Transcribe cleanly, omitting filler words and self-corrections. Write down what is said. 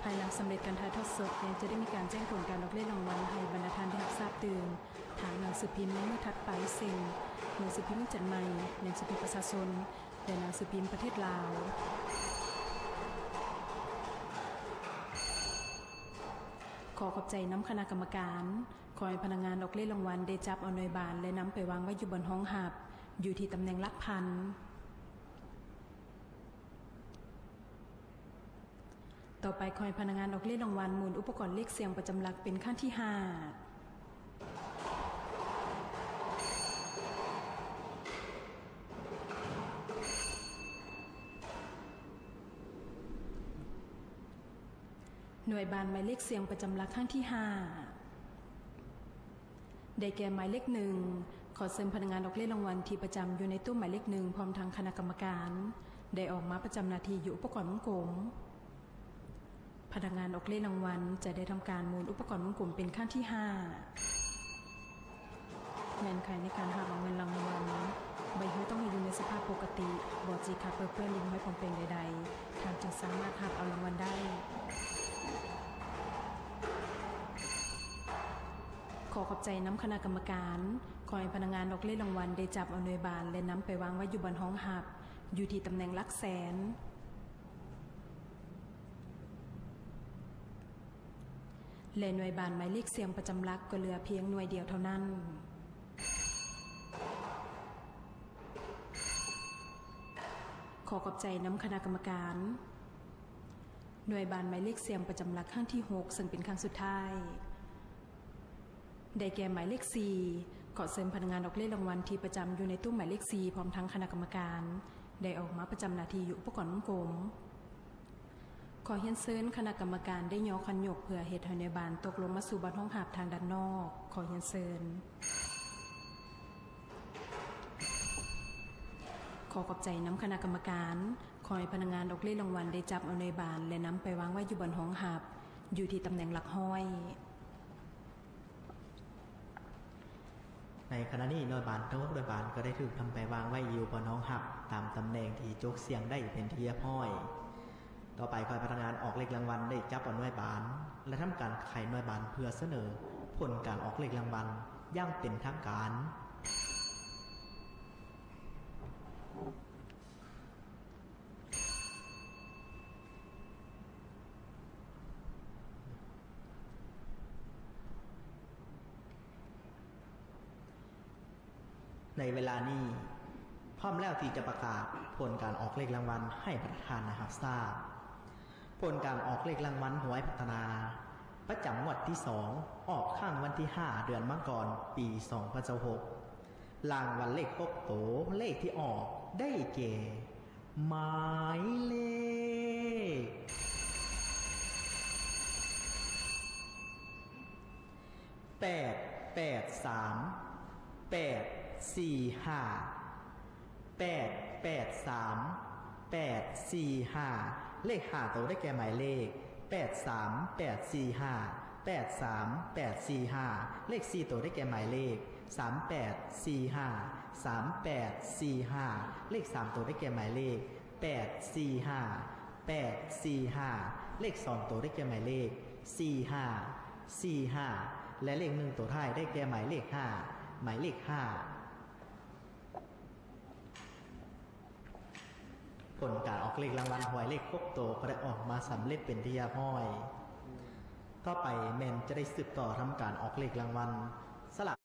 ภายหลังสำเร็จการถ่ายทอดสดจะได้มีการแจ้งผลการออกเลขรางวัลให้บรรดาท่านได้รับทราบตื่นทางหนังสือพิมพ์ในเมื่อถัดไปซึ่งหนังสือพิมพ์จัดใหม่หนังสือพิมพ์ประชาชนและหนังสือพิมพ์ประเทศลาวขอขอบใจน้ำคณะกรรมการขอให้พนักงานออกเลขรางวัลได้จับเอาหน่วยบานและนำไปวางไว้อยู่บนห้องหับอยู่ที่ตำแหน่งหลักพันต่อไปขอให้พนักงานออกเลขรางวัลหมุนอุปกรณ์เลขเสียงประจำหลักเป็นขั้นที่5หน่วยบานหมายเลขเสียงประจำหลักขั้นที่5ได้แก่หมายเลข1ขอเชิญพนักงานออกเลขรางวัลที่ประจำอยู่ในตู้หมายเลข1พร้อมทางคณะกรรมการได้ออกมาประจำหน้าที่อยู่อุปกรณ์วงกลมพนักงานออกเลขรางวัลจะได้ทำการหมุนอุปกรณ์วงกลมเป็นขั้นที่5เงื่อนไขในการหาเงินรางวัลใบหูต้องอยู่ในสภาพปกติบอดจีขาดเปื้อนลิ้นไม่ปลอมแปลงใดๆทางจะสามารถหาเอารางวัลได้ขอขอบใจน้ำคณะกรรมการขอให้พนักงานออกเลขรางวัลได้จับเอาหน่วยบานและนำไปวางไว้อยู่บนห้องหับอยู่ที่ตำแหน่งหลักแสนและหน่วยบานหมายเลขเสียงประจำหลักก็เหลือเพียงหน่วยเดียวเท่านั้นขอขอบใจน้ำคณะกรรมการหน่วยบานหมายเลขเสียงประจำหลักครั้งที่6ซึ่งเป็นครั้งสุดท้ายได้แก่หมายเลข4ขอเชิญพนักงานออกเลขรางวัลที่ประจำอยู่ในตู้หมายเลข4พร้อมทั้งคณะกรรมการได้ออกมาประจำหน้าที่อยู่อุปกรณ์วงกลมขอเรียนเชิญคณะกรรมการได้ย่อคันยกเพื่อเหตุให้หน่วยบานตกลงมาสู่บนห้องหับทางด้านนอกขอเรียนเชิญขอขอบใจน้ำคณะกรรมการขอให้พนักงานออกเลขรางวัลได้จับเอาหน่วยบานและนำไปวางไว้อยู่บนห้องหับอยู่ที่ตำแหน่งหลักห้อยในขณะนี้หน่วยบานทั้งหน่วยบานก็ได้ถูกทำไปวางไว้อยู่บนห้องหับตามตำแหน่งที่โจกเสียงได้เป็นที่เรียบร้อยต่อไปคอยพนักงานออกเลขรางวัลได้จับเอาหน่วยบานและทำการไขหน่วยบานเพื่อเสนอผลการออกเลขรางวัลอย่างเป็นทางการในเวลานี้พร้อมแล้วที่จะประกาศผลการออกเลขรางวัลให้ประธานนะครับทราบผลการออกเลขรางวัลหวยพัฒนาประจำงวดที่2ออกข้างวันที่5เดือนมังกรปี2016รางวัลเลข6โตเลขที่ออกได้แก่หมายเลข83845เลข5ตัวได้แก่หมายเลข83845เลข4ตัวได้แก่หมายเลข3845เลข3ตัวได้แก่หมายเลข845เลข2ตัวได้แก่หมายเลข45และเลข1ตัวท้ายได้แก่หมายเลข5หมายเลข5ผลการออกเลขรางวัลหวยเลข6ตัวก็ได้ออกมาสำเร็จเป็นที่เรียบร้อยต่อไปแมนจะได้สืบต่อทำการออกเลขรางวัลสลับ